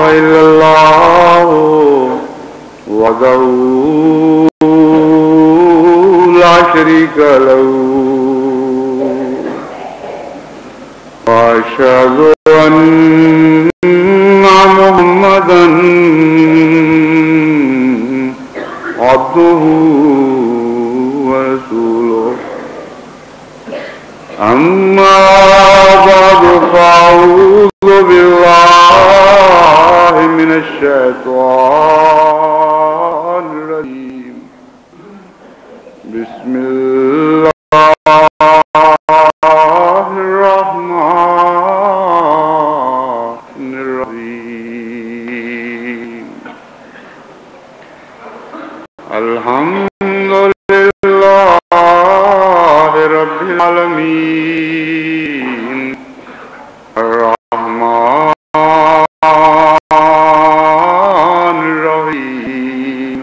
إلا الله وحده لا شريك له وأشهد أن محمدا عبده ورسوله أما بعد فأعوذ بالله من الشيطان الرجيم بسم الله الرحمن الرحيم الحمد لله رب العالمين الرحمن الرحيم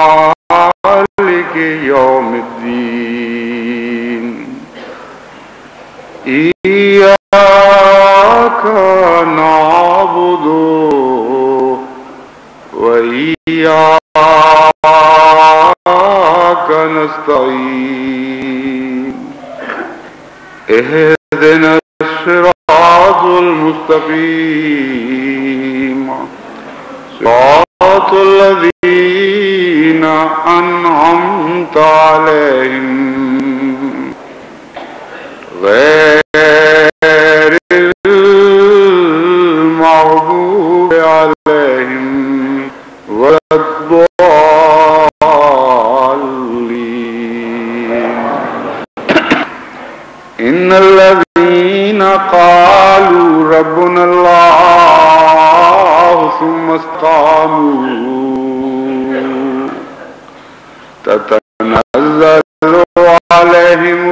مالك يوم الدين إياك نعبد وإياك نستعين اهدنا الصراط المستقيم صراط الذين أنعمت عليهم غير المغضوب عليهم ولا الضالين إن الذين قالوا ربنا الله ثم استقاموا تتنزل عليهم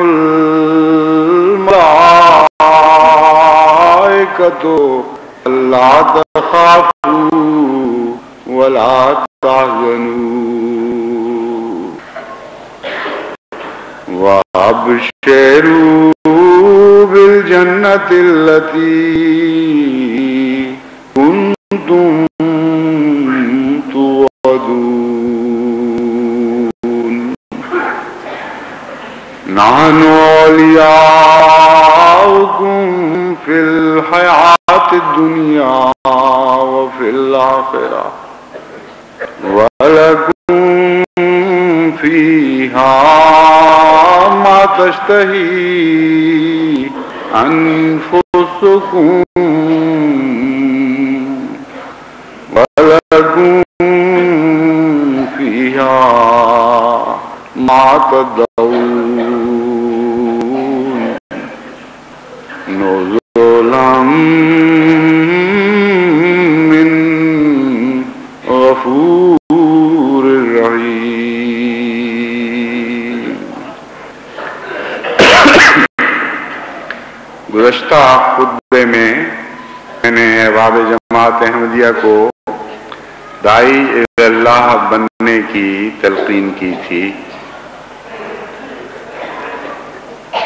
الملائكة ألا تخافوا ولا تحزنوا وأبشروا بالجنة التي كنتم توعدون نحن أولياؤكم في الحياة الدنيا وفي الآخرة ولكم فيها ما تشتهي أنفسكم ولكم فيها ما تدعون نزلا من غفور رحيم. گزشتہ خطبے میں نے احباب جماعت احمدیہ کو داعی اللہ بننے کی تلقین کی تھی.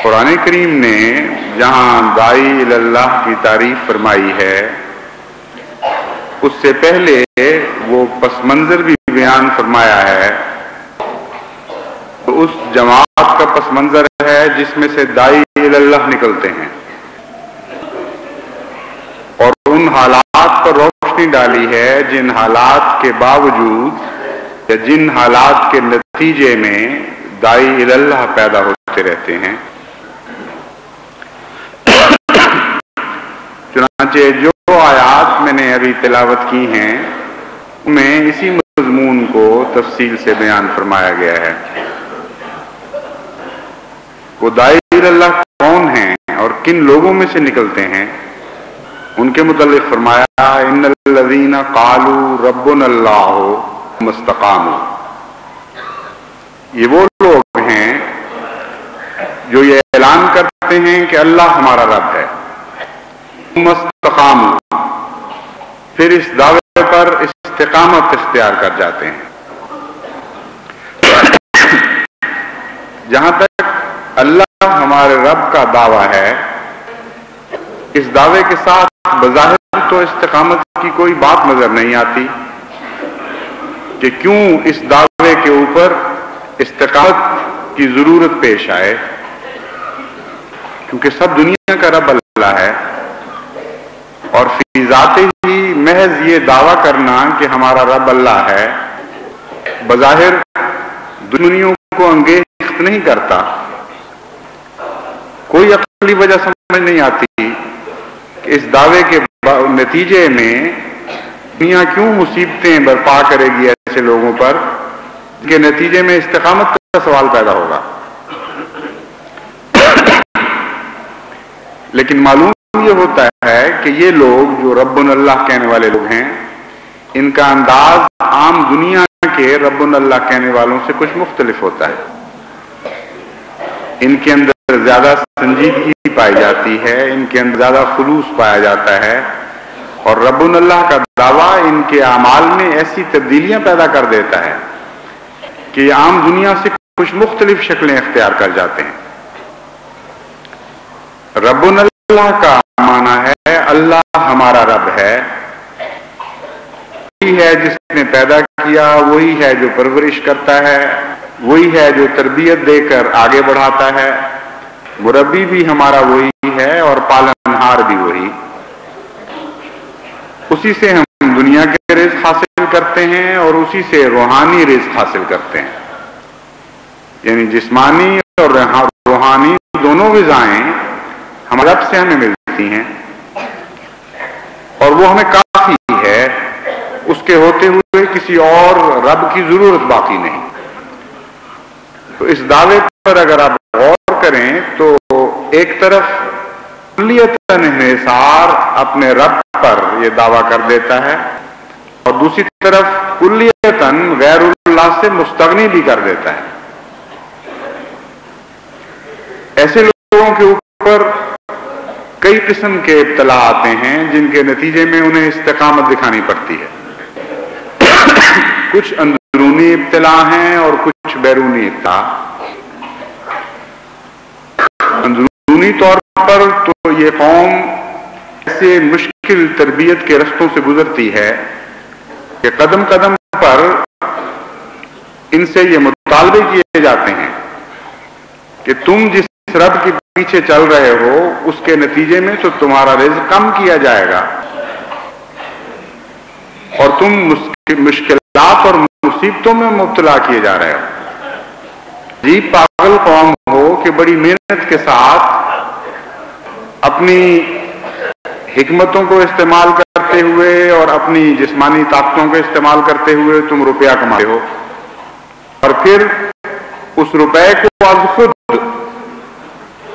قرآن کریم نے جہاں داعی اللہ کی تعریف فرمائی ہے اس سے پہلے وہ پس منظر بھی بیان فرمایا ہے. تو اس جماعت کا پس منظر ہے جس میں سے داعی اللہ نکلتے ہیں اور ان حالات پر روشنی ڈالی ہے جن حالات کے باوجود یا جن حالات کے نتیجے میں داعی اللہ پیدا ہوتے رہتے ہیں. چنانچہ جو آیات میں نے ابھی تلاوت کی ہیں ان میں اسی مضمون کو تفصیل سے بیان فرمایا گیا ہے. وہ داعی اللہ کون ہیں اور کن لوگوں میں سے نکلتے ہیں ان کے متعلق فرمایا ان الذین قالوا ربنا اللہ ثم استقاموا. یہ وہ لوگ ہیں جو یہ اعلان کرتے ہیں کہ اللہ ہمارا رب ہے ثم استقاموا پھر اس دعوے پر استقامت اختیار کر جاتے ہیں. جہاں تک اللہ ہمارے رب کا دعویٰ ہے اس دعوے کے ساتھ بظاہر تو استقامت کی کوئی بات نظر نہیں آتی کہ کیوں اس دعوے کے اوپر استقامت کی ضرورت پیش آئے، کیونکہ سب دنیا کا رب اللہ ہے، اور فی ذات ہی محض یہ دعویٰ کرنا کہ ہمارا رب اللہ ہے بظاہر دنیوں کو انگیخت نہیں کرتا۔ کوئی عقلی وجہ سمجھ نہیں آتی کہ اس دعوے کے نتیجے میں دنیا کیوں مصیبتیں برپا کرے گی ایسے لوگوں پر کہ نتیجے میں استقامت کا سوال پیدا ہوگا۔ لیکن معلوم یہ ہوتا ہے کہ یہ لوگ جو رب اللہ کہنے والے لوگ ہیں، ان کا انداز عام دنیا کے رب اللہ کہنے والوں سے کچھ مختلف ہوتا ہے۔ ان کے اندر زیادہ سنجیدگی پائی جاتی ہے، ان کے اندر زیادہ خلوص پایا جاتا ہے، اور رب اللہ کا دعویٰ ان کے اعمال میں ایسی تبدیلیاں پیدا کر دیتا ہے کہ یہ عام دنیا سے کچھ مختلف شکلیں اختیار کر جاتے ہیں۔ رب اللہ کا معنی ہے اللہ ہمارا رب ہے، وہی ہے جس نے پیدا کیا، وہی ہے جو پرورش کرتا ہے، وہی ہے جو تربیت دے کر آگے بڑھاتا ہے، مربی بھی ہمارا وہی ہے اور پالنہار بھی وہی۔ اسی سے ہم دنیا کے رزق حاصل کرتے ہیں اور اسی سے روحانی رزق حاصل کرتے ہیں، یعنی جسمانی اور روحانی دونوں غذائیں ہم رب سے ہمیں ملتی ہیں، اور وہ ہمیں کافی ہے، اس کے ہوتے ہوئے کسی اور رب کی ضرورت باقی نہیں۔ تو اس دعوے پر اگر آپ غور کریں تو ایک طرف کلیتاً انحصار اپنے رب پر یہ دعویٰ کر دیتا ہے، اور دوسری طرف کلیتاً غیر اللہ سے مستغنی بھی کر دیتا ہے۔ ایسے لوگوں کے اوپر کئی قسم کے ابتلا آتے ہیں جن کے نتیجے میں انہیں استقامت دکھانی پڑتی ہے۔ کچھ اندرونی ابتلا ہیں اور کچھ بیرونی ابتلا۔ اندرونی طور پر تو یہ قوم ایسے مشکل تربیت کے رستوں سے گزرتی ہے کہ قدم قدم پر ان سے یہ مطالبے کیے جاتے ہیں کہ تم جس رب کے پیچھے چل رہے ہو اس کے نتیجے میں تو تمہارا رزق کم کیا جائے گا، اور تم مشکلات اور مصیبتوں میں مبتلا کیے جا رہے ہو۔ جی پاگل قوم ہو کہ بڑی محنت کے ساتھ اپنی حکمتوں کو استعمال کرتے ہوئے اور اپنی جسمانی طاقتوں کو استعمال کرتے ہوئے تم روپیہ کماتے ہو، اور پھر اس روپے کو از خود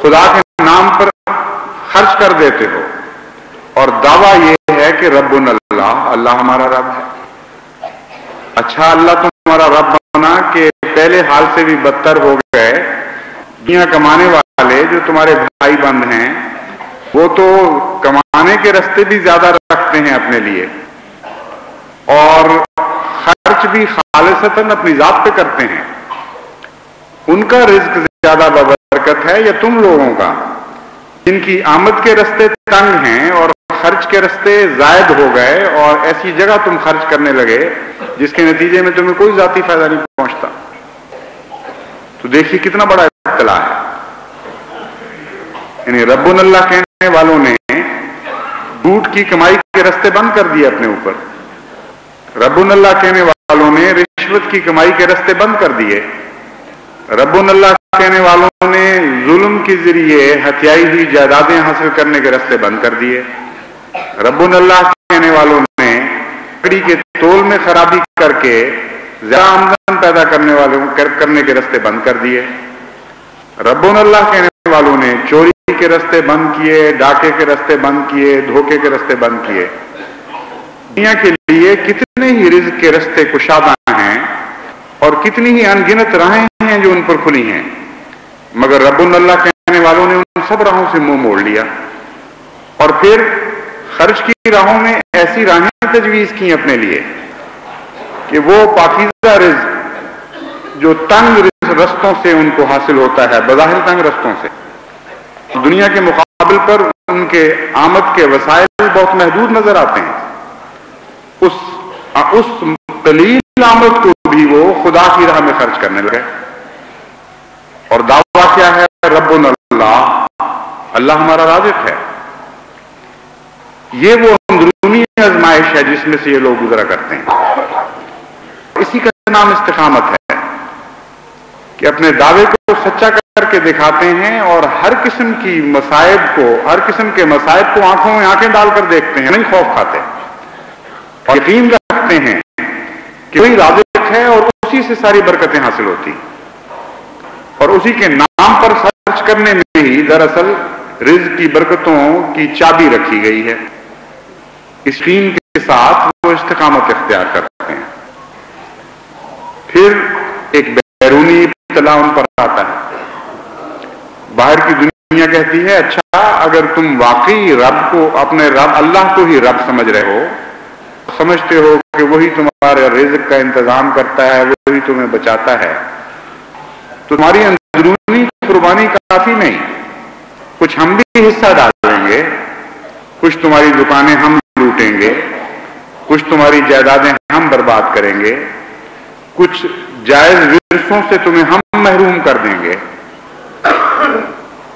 خدا کے نام پر خرچ کر دیتے ہو، اور دعویٰ یہ ہے کہ رب اللہ ہمارا رب ہے۔ اچھا اللہ تمہارا رب بنا کہ پہلے حال سے بھی بدتر ہو گئے، دنیا کمانے والے جو تمہارے بھائی بند ہیں وہ تو کمانے کے رستے بھی زیادہ رکھتے ہیں اپنے لیے، اور خرچ بھی خالصتاً اپنی ذات پہ کرتے ہیں۔ ان کا رزق زیادہ ببرکت ہے یا تم لوگوں کا، جن کی آمد کے رستے تنگ ہیں اور خرچ کے رستے زائد ہو گئے، اور ایسی جگہ تم خرچ کرنے لگے جس کے نتیجے میں تمہیں کوئی ذاتی فائدہ نہیں پہنچتا۔ تو دیکھیے کتنا بڑا ابتلا ہے۔ یعنی رب اللہ کہنے والوں نے جھوٹ کی کمائی کے رستے بند کر دیے اپنے اوپر، رب اللہ کہنے والوں نے رشوت کی کمائی کے رستے بند کر دیے، رب اللہ کہنے والوں نے ظلم کے ذریعے ہتھیائی ہوئی جائیدادیں حاصل کرنے کے رستے بند کر دیے، رب اللہ کہنے والوں نے لکڑی کے تول میں خرابی کر کے زیادہ آمدن پیدا کرنے کے رستے بند کر دیے، رب اللہ کہنے والوں نے چوری کے رستے بند کیے، ڈاکے کے رستے بند کیے، دھوکے کے رستے بند کیے۔ دنیا کے لیے کتنے ہی رزق کے رستے کشادہ ہیں اور کتنی ہی انگنت راہیں ہیں جو ان پر کھلی ہیں، مگر رب اللہ کہنے والوں نے ان سب راہوں سے منہ موڑ لیا، اور پھر خرچ کی راہوں میں ایسی راہیں تجویز کی اپنے لیے کہ وہ پاکیزہ رزق جو تنگ رستوں سے ان کو حاصل ہوتا ہے، بظاہر تنگ رستوں سے، دنیا کے مقابل پر ان کے آمد کے وسائل بہت محدود نظر آتے ہیں، اس قلیل آمد کو بھی وہ خدا کی راہ میں خرچ کرنے لگے، اور دعویٰ کیا ہے؟ ربنا اللہ، اللہ ہمارا رازق ہے۔ یہ وہ اندرونی آزمائش ہے جس میں سے یہ لوگ گزرا کرتے ہیں۔ اسی کا نام استقامت ہے کہ اپنے دعوے کو سچا کر کے دکھاتے ہیں اور ہر قسم کے مصائب کو آنکھوں میں آنکھیں ڈال کر دیکھتے ہیں، نہیں خوف کھاتے، اور یقین رکھتے ہیں کہ وہی رازق ہے اور اسی سے ساری برکتیں حاصل ہوتی، اور اسی کے نام پر خرچ کرنے میں ہی دراصل رزق کی برکتوں کی چابی رکھی گئی ہے۔ اس یقین کے ساتھ وہ استقامت اختیار کرتے ہیں۔ پھر ایک بیرونی ابتلا ان پر آتا ہے، باہر کی دنیا کہتی ہے اچھا اگر تم واقعی رب کو، اپنے رب اللہ کو ہی رب سمجھ رہے ہو، سمجھتے ہو کہ وہی تمہارے رزق کا انتظام کرتا ہے، وہی تمہیں بچاتا ہے، تو تمہاری اندرونی قربانی کافی نہیں، کچھ ہم بھی حصہ ڈالیں گے، کچھ تمہاری دکانیں ہم لوٹیں گے، کچھ تمہاری جائیدادیں ہم برباد کریں گے، کچھ جائز ورثوں سے تمہیں ہم محروم کر دیں گے،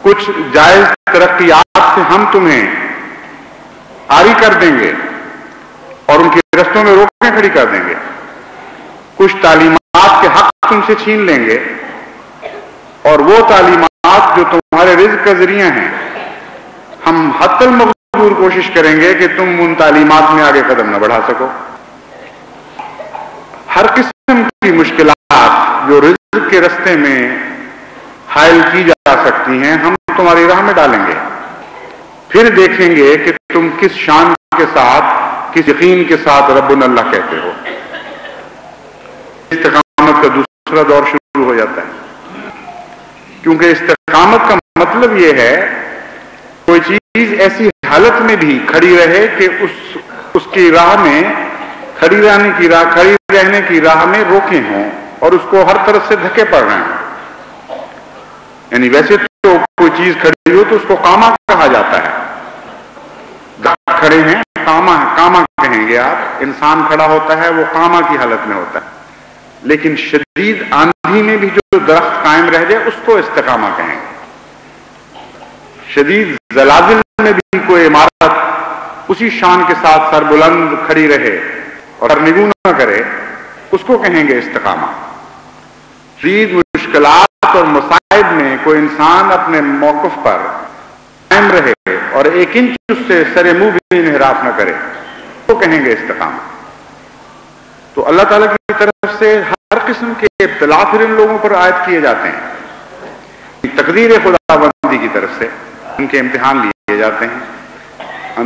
کچھ جائز ترقیات سے ہم تمہیں عاری کر دیں گے اور ان کے رستوں میں روکیں کھڑی کر دیں گے، کچھ تعلیمات کے حق تم سے چھین لیں گے، اور وہ تعلیمات جو تمہارے رزق کا ذریعہ ہیں ہم حتی المقدور کوشش کریں گے کہ تم ان تعلیمات میں آگے قدم نہ بڑھا سکو۔ ہر قسم کی مشکلات جو رزق کے رستے میں حائل کی جا سکتی ہیں ہم تمہاری راہ میں ڈالیں گے، پھر دیکھیں گے کہ تم کس شان کے ساتھ، کس یقین کے ساتھ ربنا اللہ کہتے ہو۔ استقامت کا دوسرا دور شروع ہو جاتا ہے، کیونکہ استقامت کا مطلب یہ ہے کوئی چیز ایسی حالت میں بھی کھڑی رہے کہ اس کی راہ میں کھڑی رہنے کی راہ میں روکے ہوں اور اس کو ہر طرف سے دھکے پڑ رہے ہیں۔ یعنی ویسے تو کوئی چیز کھڑی ہو تو اس کو قامہ کہا جاتا ہے، کھڑے ہیں قامہ کہیں گے آپ، انسان کھڑا ہوتا ہے وہ قامہ کی حالت میں ہوتا ہے، لیکن شدید آندھی میں بھی جو درخت قائم رہ جائے اس کو استقامہ کہیں گے۔ شدید زلازل میں بھی کوئی عمارت اسی شان کے ساتھ سر بلند کھڑی رہے اور نگو نہ کرے اس کو کہیں گے استقامہ۔ شدید مشکلات اور مصائب میں کوئی انسان اپنے موقف پر قائم رہے اور ایک انچ اس سے سر منہ بھی انحراف نہ کرے اس کو کہیں گے استقامہ۔ تو اللہ تعالیٰ کی طرف سے ہر قسم کے ابتلا پھر ان لوگوں پر عائد کیے جاتے ہیں، تقدیر خداوندی کی طرف سے ان کے امتحان لیے جاتے ہیں۔